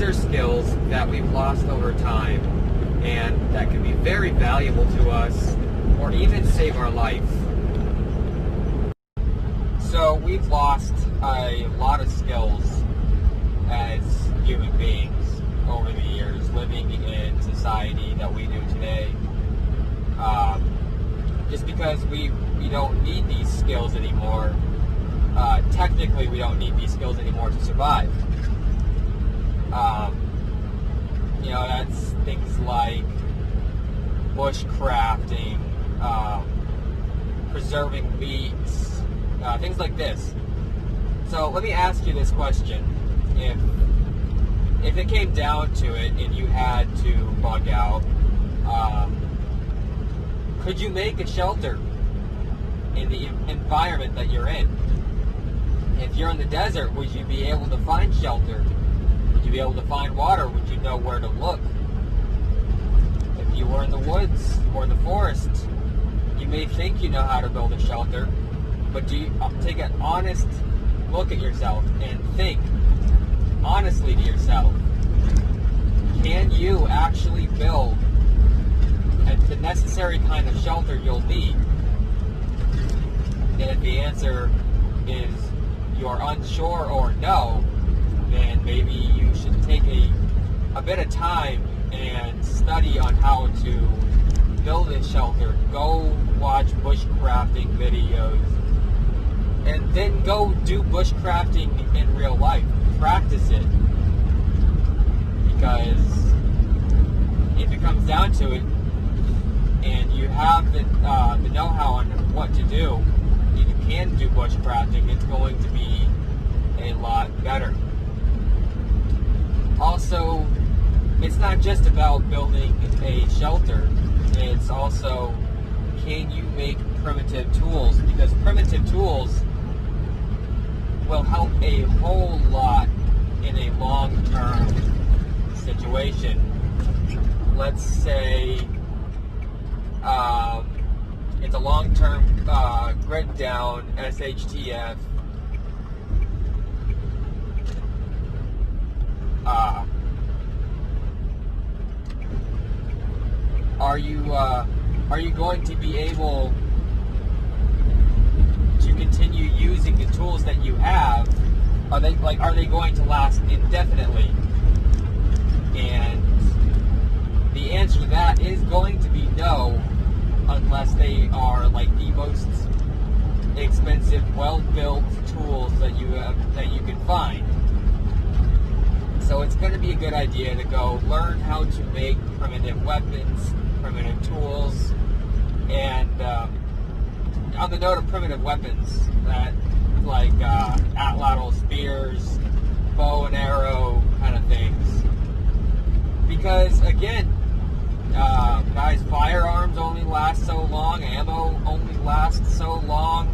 are skills that we've lost over time and that can be very valuable to us or even save our life. So we've lost a lot of skills as human beings over the years, living in society that we do today. Just because we don't need these skills anymore. Technically, we don't need these skills anymore to survive. That's things like bushcrafting, preserving meats, things like this. So let me ask you this question. If it came down to it and you had to bug out, could you make a shelter in the environment that you're in? If you're in the desert, would you be able to find shelter? Would you be able to find water? Would you know where to look? If you were in the woods or the forest, you may think you know how to build a shelter, but do you take an honest look at yourself and think honestly to yourself, can you actually build the necessary kind of shelter you'll need? And if the answer is you're unsure or no, then maybe you should take a bit of time and study on how to build a shelter. Go watch bushcrafting videos and then go do bushcrafting in real life. Practice it. Because if it comes down to it and you have the know-how on what to do, and you can do bushcrafting, it's going to be a lot better. Also, it's not just about building a shelter, it's also, can you make primitive tools? Because primitive tools will help a whole lot in a long-term situation. Let's say it's a long-term grid down SHTF. Are you going to be able to continue using the tools that you have? Are they going to last indefinitely? And the answer to that is going to be no, unless they are like the most expensive, well-built tools that you can find. So it's going to be a good idea to go learn how to make primitive weapons, primitive tools, and on the note of primitive weapons, that like atlatl spears, bow and arrow kind of things. Because again, guys, firearms only last so long, ammo only lasts so long.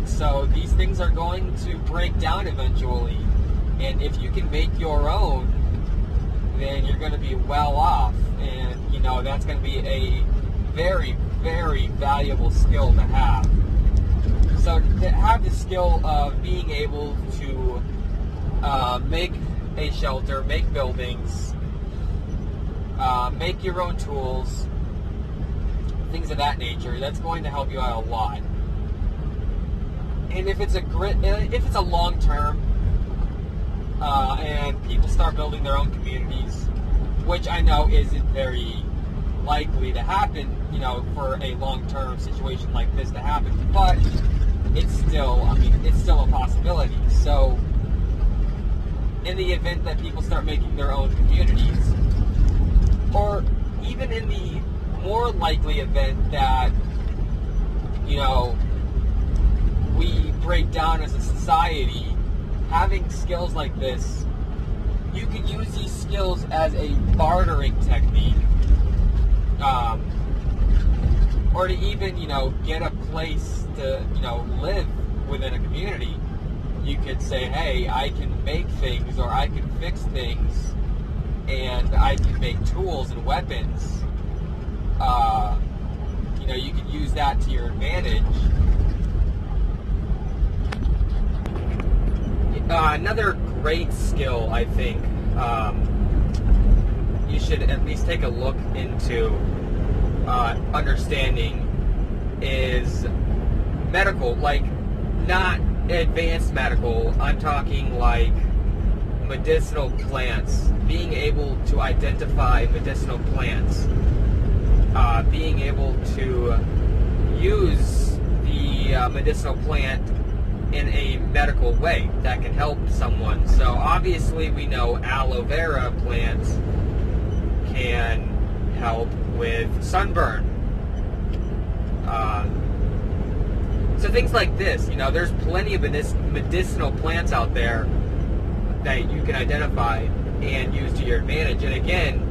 So these things are going to break down eventually. And if you can make your own, then you're going to be well off. And, that's going to be a very, very valuable skill to have. So to have the skill of being able to make a shelter, make buildings, make your own tools, things of that nature, that's going to help you out a lot. And if it's a long term, and people start building their own communities, which I know isn't very likely to happen, for a long-term situation like this to happen, but it's still a possibility. So in the event that people start making their own communities, or even in the more likely event that, we break down as a society, having skills like this, you can use these skills as a bartering technique, or to even, get a place to, live within a community. You could say, hey, I can make things, or I can fix things, and I can make tools and weapons. You can use that to your advantage. Another great skill, I think, you should at least take a look into understanding is medical, like not advanced medical. I'm talking like medicinal plants, being able to identify medicinal plants, being able to use the medicinal plant in a medical way that can help someone. So obviously we know aloe vera plants can help with sunburn. So things like this, there's plenty of medicinal plants out there that you can identify and use to your advantage. And again,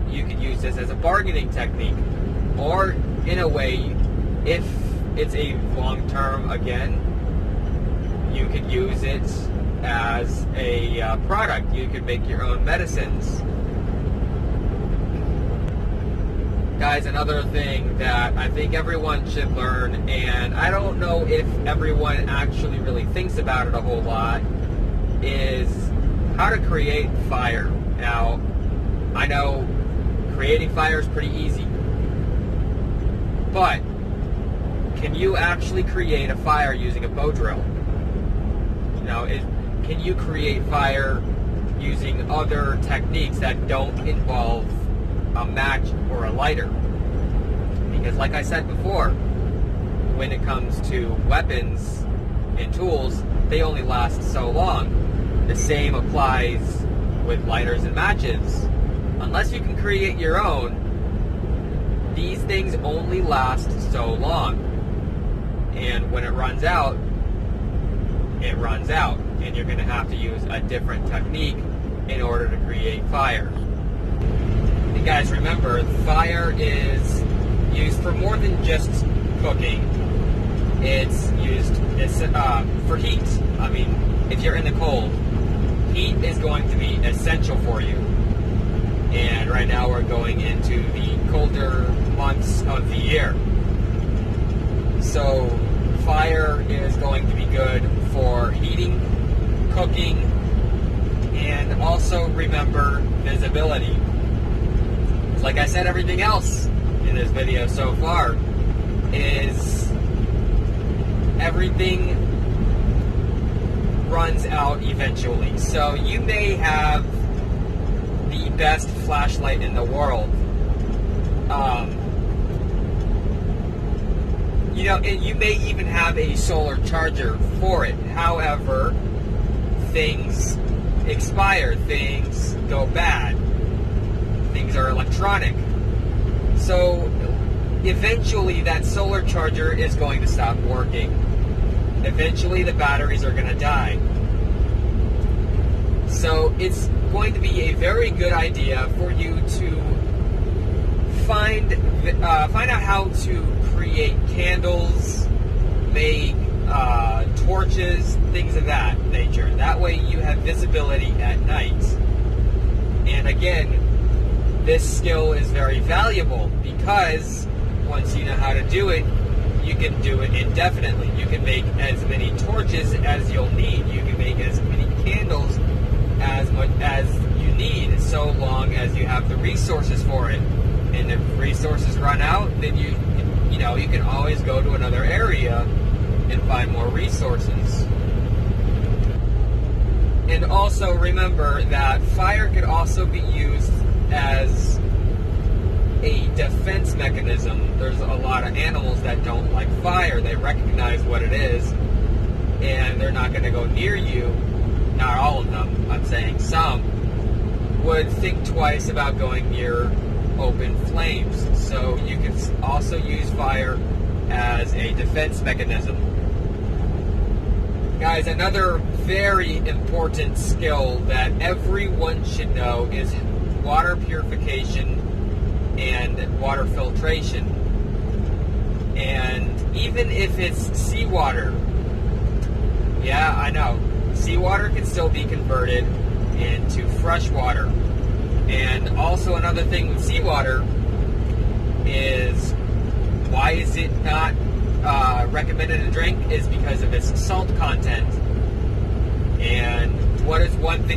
you could use this as a bargaining technique, or in a way, if it's a long-term, again, you could use it as a product. You could make your own medicines. Guys, another thing that I think everyone should learn, and I don't know if everyone actually really thinks about it a whole lot, is how to create fire. Now, I know creating fire is pretty easy, but can you actually create a fire using a bow drill? Can you create fire using other techniques that don't involve a match or a lighter? Because like I said before, when it comes to weapons and tools, they only last so long. The same applies with lighters and matches. Unless you can create your own, these things only last so long. And when it runs out, it runs out. And you're going to have to use a different technique in order to create fire. And guys, remember, fire is used for more than just cooking. It's used for heat. I mean, if you're in the cold, heat is going to be essential for you. And right now we're going into the colder months of the year. So fire is going to be good for heating, cooking, and also remember visibility. Like I said, everything else in this video so far is everything runs out eventually. So you may have the best flashlight in the world, and you may even have a solar charger for it. However, things expire, things go bad, things are electronic. So eventually that solar charger is going to stop working. Eventually the batteries are going to die. So it's going to be a very good idea for you to find out how to create candles, make torches, things of that nature. That way you have visibility at night. And again, this skill is very valuable because once you know how to do it, you can do it indefinitely. You can make as many torches as you'll need. You can make as many candles as much as you need, so long as you have the resources for it. And if resources run out, then you can always go to another area and find more resources. And also remember that fire could also be used as a defense mechanism. There's a lot of animals that don't like fire. They recognize what it is, and they're not going to go near you. Not all of them, I'm saying some would think twice about going near open flames. So you can also use fire as a defense mechanism. Guys, another very important skill that everyone should know is water purification and water filtration. And even if it's seawater, yeah, I know, seawater can still be converted into fresh water. And also another thing with seawater is, why is it not recommended to drink, is because of its salt content.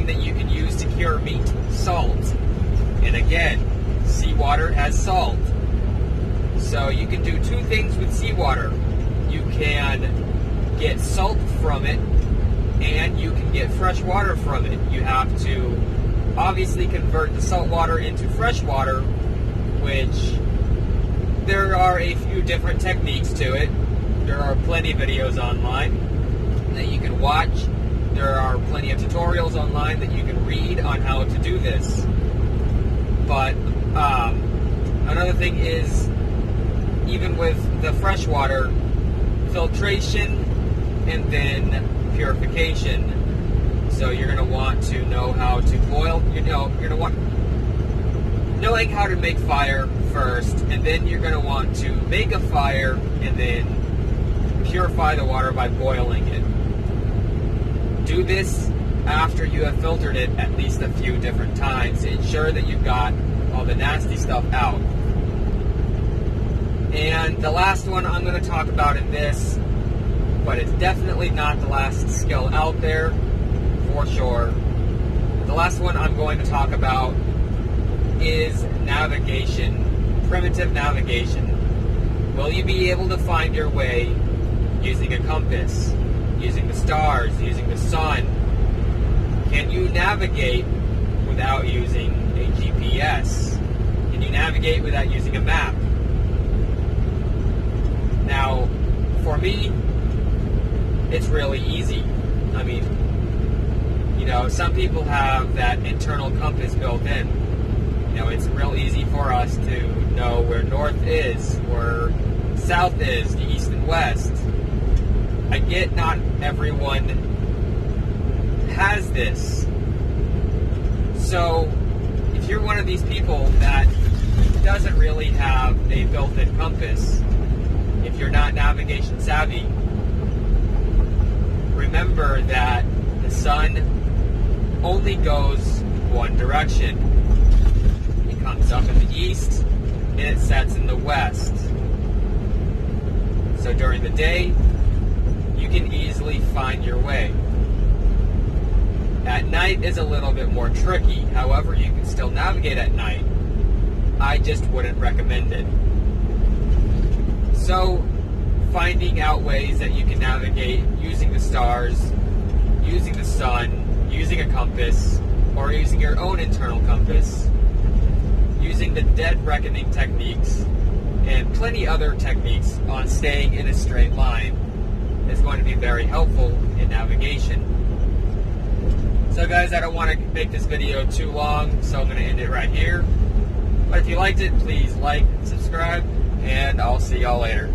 thing that you can use to cure meat, salt. And again, seawater has salt. So you can do two things with seawater. You can get salt from it, and you can get fresh water from it. You have to obviously convert the salt water into fresh water, which there are a few different techniques to it. There are plenty of videos online that you can watch. There are plenty of tutorials online that you can read on how to do this. But another thing is, even with the fresh water, filtration and then purification. So you're going to want to know how to boil, you're going to want knowing how to make fire first, and then you're going to want to make a fire and then purify the water by boiling it. Do this after you have filtered it at least a few different times to ensure that you've got all the nasty stuff out. And the last one I'm going to talk about in this, but it's definitely not the last skill out there, for sure. The last one I'm going to talk about is navigation, primitive navigation. Will you be able to find your way using a compass, using the stars, using the sun? Can you navigate without using a GPS? Can you navigate without using a map? Now, for me, it's really easy. I mean, some people have that internal compass built in. It's real easy for us to know where north is, where south is, the east and west. I get not everyone has this. So, if you're one of these people that doesn't really have a built-in compass, if you're not navigation savvy, remember that the sun only goes one direction. It comes up in the east and it sets in the west. So during the day, you can easily find your way. At night is a little bit more tricky. However, you can still navigate at night. I just wouldn't recommend it. So, finding out ways that you can navigate using the stars, using the sun, using a compass, or using your own internal compass, using the dead reckoning techniques, and plenty other techniques on staying in a straight line is going to be very helpful in navigation. So guys, I don't want to make this video too long, so I'm going to end it right here. But if you liked it, please like and subscribe, and I'll see y'all later.